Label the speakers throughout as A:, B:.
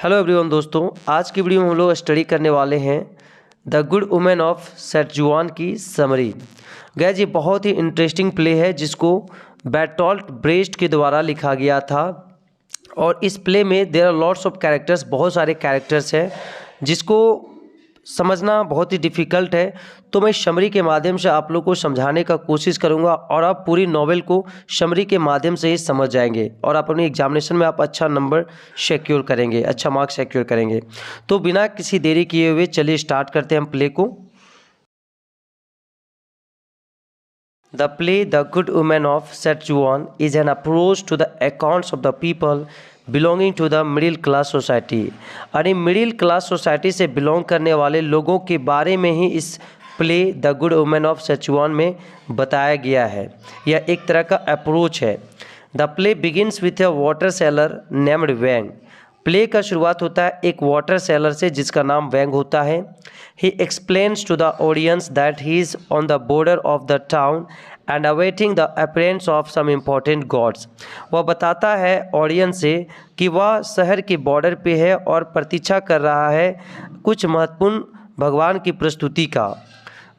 A: Hello everyone दोस्तों, आज की वीडियो में हम लोग स्टडी करने वाले हैं द गुड वुमेन ऑफ सेटजुआन की समरी। गाइस ये बहुत ही इंटरेस्टिंग प्ले है जिसको बेर्टोल्ट ब्रेस्ट के द्वारा लिखा गया था और इस प्ले में there are lots of characters, बहुत सारे कैरेक्टर्स हैं जिसको समझना बहुत ही डिफ़िकल्ट है। तो मैं समरी के माध्यम से आप लोग को समझाने का कोशिश करूंगा और आप पूरी नॉवेल को समरी के माध्यम से ही समझ जाएंगे और आप अपनी एग्जामिनेशन में आप अच्छा नंबर सिक्योर करेंगे, अच्छा मार्क्स सिक्योर करेंगे। तो बिना किसी देरी किए हुए चलिए स्टार्ट करते हैं हम प्ले को। The play The Good Woman of Setzuan is an approach to the accounts of the people belonging to the middle class society। यानी मिडिल क्लास सोसाइटी से बिलोंग करने वाले लोगों के बारे में ही इस play the good women of Szechuan में बताया गया है। यह एक तरह का अप्रोच है। The play begins with a water seller named Wang. Play का शुरुआत होता है एक वाटर सेलर से जिसका नाम वैंग होता है। He explains to the audience that he is on the border of the town and awaiting the appearance of some important gods. वह बताता है ऑडियंस से कि वह शहर के बॉर्डर पे है और प्रतीक्षा कर रहा है कुछ महत्वपूर्ण भगवान की प्रस्तुति का।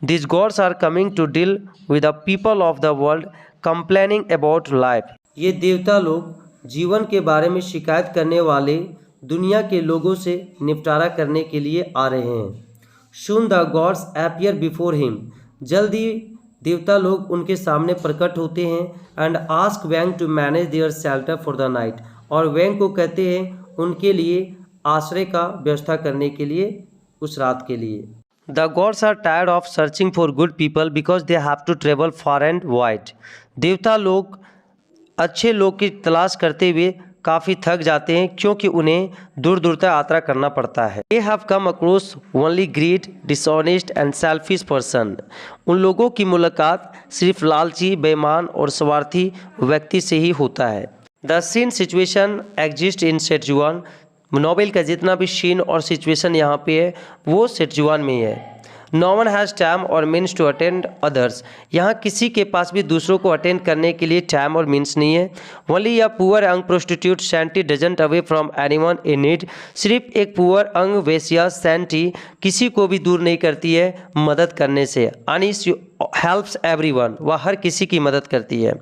A: This gods are coming to deal with the people of the world complaining about life. ये देवता लोग जीवन के बारे में शिकायत करने वाले दुनिया के लोगों से निपटारा करने के लिए आ रहे हैं। Soon the gods appear before him। जल्दी देवता लोग उनके सामने प्रकट होते हैं। And ask Wang to manage their shelter for the night. और वैंग को कहते हैं उनके लिए आश्रय का व्यवस्था करने के लिए उस रात के लिए। The gods are tired of searching for good people because they have to travel far and wide. देवता लोग अच्छे लोग की तलाश करते हुए काफ़ी थक जाते हैं क्योंकि उन्हें दूर दूर तक यात्रा करना पड़ता है। They have come across only greed dishonest and selfish person. उन लोगों की मुलाकात सिर्फ लालची, बेईमान और स्वार्थी व्यक्ति से ही होता है। The scene situation exist in Setzuan. Novel का जितना भी सीन और सिचुएशन यहाँ पे है वो सेटजुआन में ही है। नो वन हैज़ टाइम और मीन्स टू अटेंड अदर्स। यहाँ किसी के पास भी दूसरों को अटेंड करने के लिए टाइम और मीन्स नहीं है। Only a poor young prostitute Shen Te doesn't away from anyone in need. सिर्फ एक पुअर यंग वेश्या सेंटी किसी को भी दूर नहीं करती है मदद करने से। And she helps everyone. वह हर किसी की मदद करती है।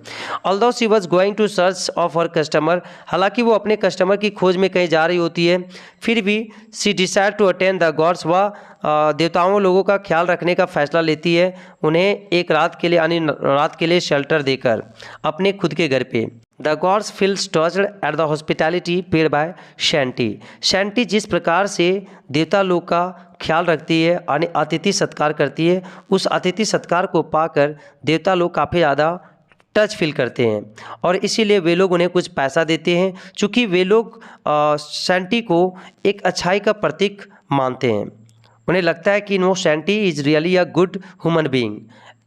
A: Although she was going to search of her customer. हालांकि वो अपने कस्टमर की खोज में कहीं जा रही होती है फिर भी she decide to attend the gods. वह देवताओं लोगों का ख्याल रखने का फैसला लेती है उन्हें एक रात के लिए यानी रात के लिए शेल्टर देकर अपने खुद के घर पे। The gods feels touched at the hospitality paid by shanty. Shanty जिस प्रकार से देवता लोग का ख्याल रखती है यानी अतिथि सत्कार करती है, उस अतिथि सत्कार को पाकर देवता लोग काफ़ी ज़्यादा टच फील करते हैं और इसीलिए वे लोग उन्हें कुछ पैसा देते हैं। चूँकि वे लोग शैंटी को एक अच्छाई का प्रतीक मानते हैं, उन्हें लगता है कि no Shen Te is really a good human being,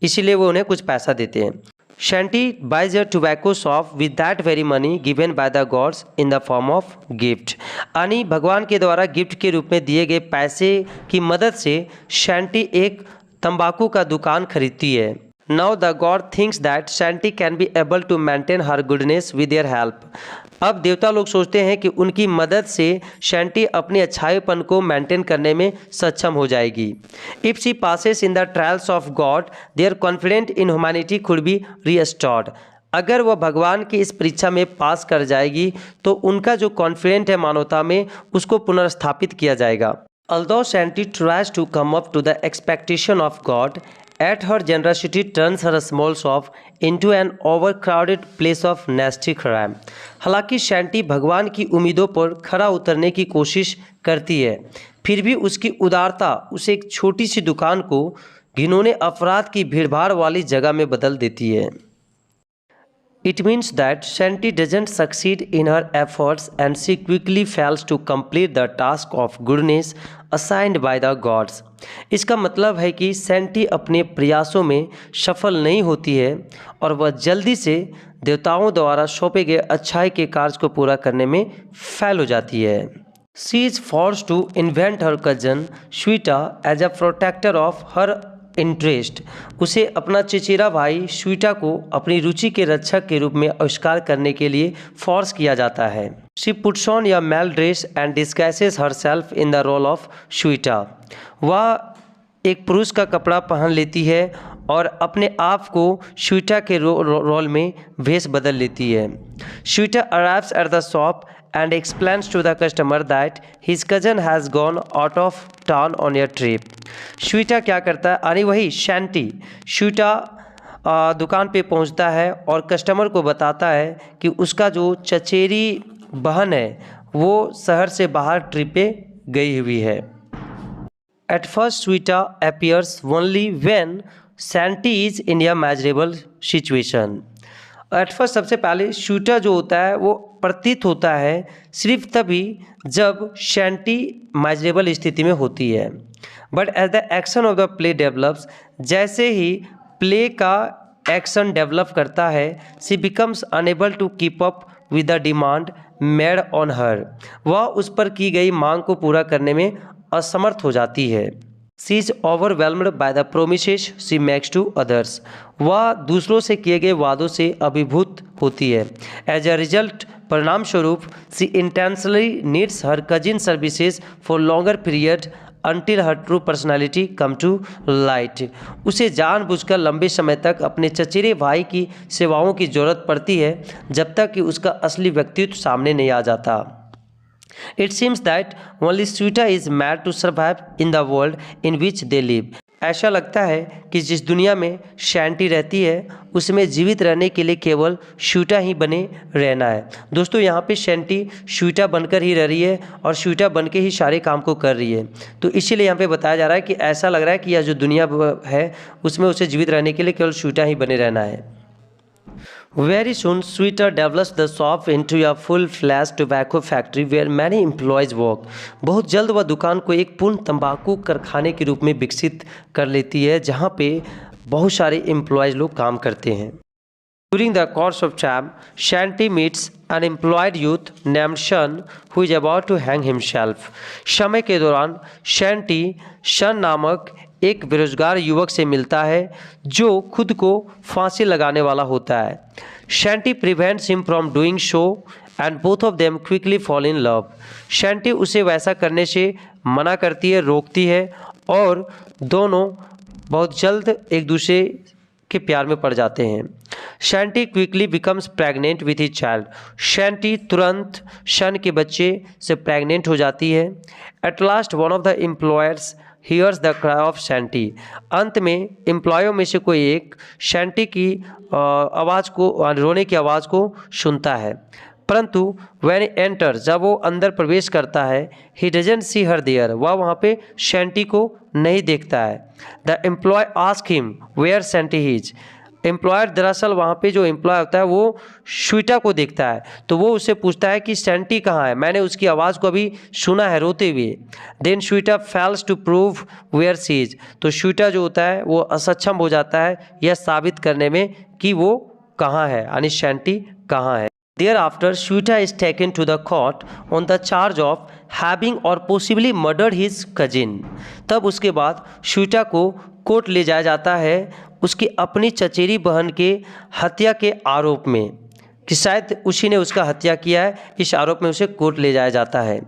A: इसीलिए वो उन्हें कुछ पैसा देते हैं। Shen Te buys a tobacco shop with that very money given by the gods in the form of gift। यानी भगवान के द्वारा गिफ्ट के रूप में दिए गए पैसे की मदद से शैंटी एक तंबाकू का दुकान खरीदती है। Now the god thinks that Shanti can be able to maintain her goodness with their help। अब देवता लोग सोचते हैं कि उनकी मदद से शैंटी अपने अच्छाईपन को मेंटेन करने में सक्षम हो जाएगी। If she passes in the trials of god their confident in humanity could be restored. अगर वह भगवान की इस परीक्षा में पास कर जाएगी तो उनका जो कॉन्फिडेंट है मानवता में उसको पुनर्स्थापित किया जाएगा। Although Shanti tries to come up to the expectation of God, at her generosity turns her small shop into an overcrowded place of nasty crime। हालांकि शैंटी भगवान की उम्मीदों पर खरा उतरने की कोशिश करती है फिर भी उसकी उदारता उसे एक छोटी सी दुकान को घिनौने अपराध की भीड़भाड़ वाली जगह में बदल देती है। It means that Shanti doesn't succeed in her efforts and she quickly fails to complete the task of goodness assigned by the gods। इसका मतलब है कि सैंटी अपने प्रयासों में सफल नहीं होती है और वह जल्दी से देवताओं द्वारा सौंपे गए अच्छाई के कार्य को पूरा करने में फेल हो जाती है। She is forced to invent her cousin Shweta as a protector of her interest. उसे अपना चचेरा भाई स्वीटा को अपनी रुचि के रक्षक के रूप में आविष्कार करने के लिए फोर्स किया जाता है। शी पुट्स ऑन या male dress and disguises herself in the role of Shui Ta. वह एक पुरुष का कपड़ा पहन लेती है और अपने आप को स्वीटा के रोल में भेष बदल लेती है। Shui Ta arrives at the shop and explains to the customer that his cousin has gone out of town on a trip. स्वीटा क्या करता है, अरे वही शैंटी स्वीटा दुकान पे पहुंचता है और कस्टमर को बताता है कि उसका जो चचेरी बहन है वो शहर से बाहर ट्रिप पे गई हुई है। At first स्वीटा appears only when Shanti is in a miserable situation. At first सबसे पहले स्वीटा जो होता है वो प्रतीत होता है सिर्फ तभी जब शैंटी माइजरेबल स्थिति में होती है। But as the action of the play develops, जैसे ही प्ले का एक्शन डेवलप करता है, she becomes unable to keep up with the demand made on her. वह उस पर की गई मांग को पूरा करने में असमर्थ हो जाती है। She is overwhelmed by the promises she makes to others. वह दूसरों से किए गए वादों से अभिभूत होती है। एज अ रिजल्ट, परिणाम स्वरूप, she intentionally needs her cousin services for longer period until her true personality come to light. उसे जानबूझकर लंबे समय तक अपने चचेरे भाई की सेवाओं की जरूरत पड़ती है जब तक कि उसका असली व्यक्तित्व सामने नहीं आ जाता। It seems that only Sweta is mad to survive in the world in which they live. ऐसा लगता है कि जिस दुनिया में शैंटी रहती है उसमें जीवित रहने के लिए केवल स्वीटा ही बने रहना है। दोस्तों यहाँ पे शैंटी स्वीटा बनकर ही रह रही है और स्वीटा बन के ही सारे काम को कर रही है। तो इसीलिए यहाँ पे बताया जा रहा है कि ऐसा लग रहा है कि यह जो दुनिया है उसमें उसे जीवित रहने के लिए केवल स्वीटा ही बने रहना है। Very soon, Sweeter develops the shop into a full-fledged tobacco factory where many employees work. बहुत जल्द वह दुकान को एक पूर्ण तंबाकू कारखाने के रूप में विकसित कर लेती है जहाँ पे बहुत सारे एम्प्लॉयज़ लोग काम करते हैं। During the course of time, Shanti meets an employed youth named Shan who is about to hang himself. समय के दौरान शैंटी शन नामक एक बेरोजगार युवक से मिलता है जो खुद को फांसी लगाने वाला होता है। Shanty prevents him from doing so and both of them quickly fall in love. Shanty उसे वैसा करने से मना करती है, रोकती है और दोनों बहुत जल्द एक दूसरे के प्यार में पड़ जाते हैं। Shen Te quickly becomes pregnant with his child. Shen Te तुरंत शन के बच्चे से प्रेग्नेंट हो जाती है। At last one of the employers hears the cry of Shen Te. अंत में एम्प्लॉयों में से कोई एक शैंटी की आवाज़ को, रोने की आवाज़ को सुनता है, परंतु व्हेन एंटर, जब वो अंदर प्रवेश करता है, he doesn't see her there, वह वहाँ पे शैंटी को नहीं देखता है। The employ ask him where Shen Te is. Employer दरअसल वहाँ पे जो एम्प्लॉय होता है वो स्वीटा को देखता है, तो वो उससे पूछता है कि शैंटी कहाँ है, मैंने उसकी आवाज़ को अभी सुना है रोते हुए। Then Shui Ta fails to prove where she is. तो स्वीटा जो होता है वो असक्षम हो जाता है यह साबित करने में कि वो कहाँ है, यानी शैंटी कहाँ है। Thereafter, Sweta is taken to the court on the charge of having or possibly murdered his cousin. तब उसके बाद स्वीटा को कोर्ट ले जाया जाता है उसकी अपनी चचेरी बहन के हत्या के आरोप में, कि शायद उसी ने उसका हत्या किया है। इस आरोप में उसे कोर्ट ले जाया जाता है।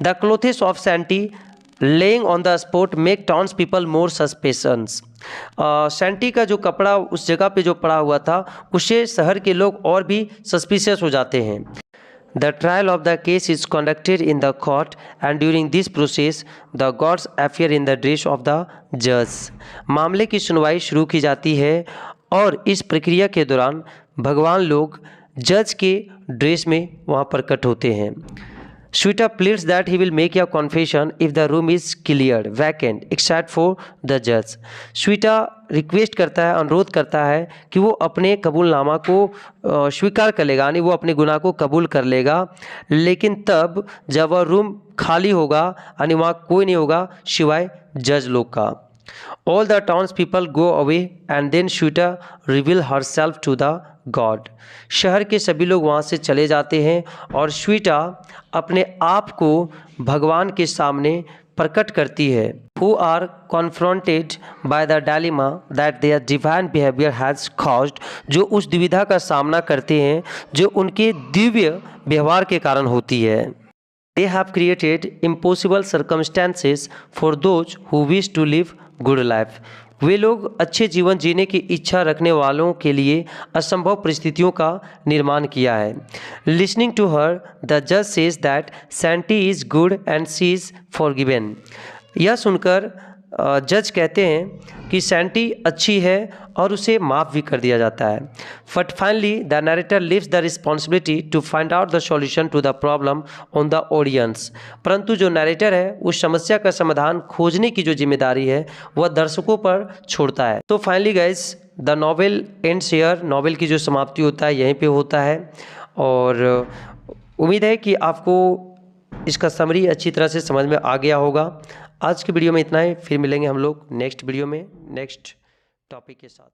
A: The clothes of Shen Te lying on the spot make town's people more suspicions. Shen Te का जो कपड़ा उस जगह पे जो पड़ा हुआ था उससे शहर के लोग और भी सस्पिशियस हो जाते हैं। The trial of the case is conducted in the court and during this process the gods appear in the dress of the जज। मामले की सुनवाई शुरू की जाती है और इस प्रक्रिया के दौरान भगवान लोग जज के ड्रेस में वहाँ प्रकट होते हैं। Sweta pleads that he will make a confession if the room is cleared, vacant, except for the judge. Sweta request करता है, अनुरोध करता है कि वो अपने कबूलनामा को स्वीकार कर लेगा, यानी वो अपने गुनाह को कबूल कर लेगा, लेकिन तब जब वह रूम खाली होगा, यानी वहाँ कोई नहीं होगा सिवाय जज लोग का। All the townspeople go away and then Sweta reveal herself to the God. शहर के सभी लोग वहाँ से चले जाते हैं और स्वीटा अपने आप को भगवान के सामने प्रकट करती है। who are confronted by the dilemma that their divine behavior has caused, जो उस दुविधा का सामना करते हैं जो उनके दिव्य व्यवहार के कारण होती है। They have created impossible circumstances for those who wish to live good life. वे लोग अच्छे जीवन जीने की इच्छा रखने वालों के लिए असंभव परिस्थितियों का निर्माण किया है। Listening to her, the judge says that Santi is good and she is forgiven. यह सुनकर जज कहते हैं कि सैंटी अच्छी है और उसे माफ़ भी कर दिया जाता है। But finally the narrator leaves the responsibility to find out the solution to the problem on the audience. परंतु जो नरेटर है उस समस्या का समाधान खोजने की जो जिम्मेदारी है वह दर्शकों पर छोड़ता है। तो finally guys the novel ends here. Novel की जो समाप्ति होता है यहीं पे होता है और उम्मीद है कि आपको इसका समरी अच्छी तरह से समझ में आ गया होगा। आज की वीडियो में इतना ही, फिर मिलेंगे हम लोग नेक्स्ट वीडियो में नेक्स्ट टॉपिक के साथ।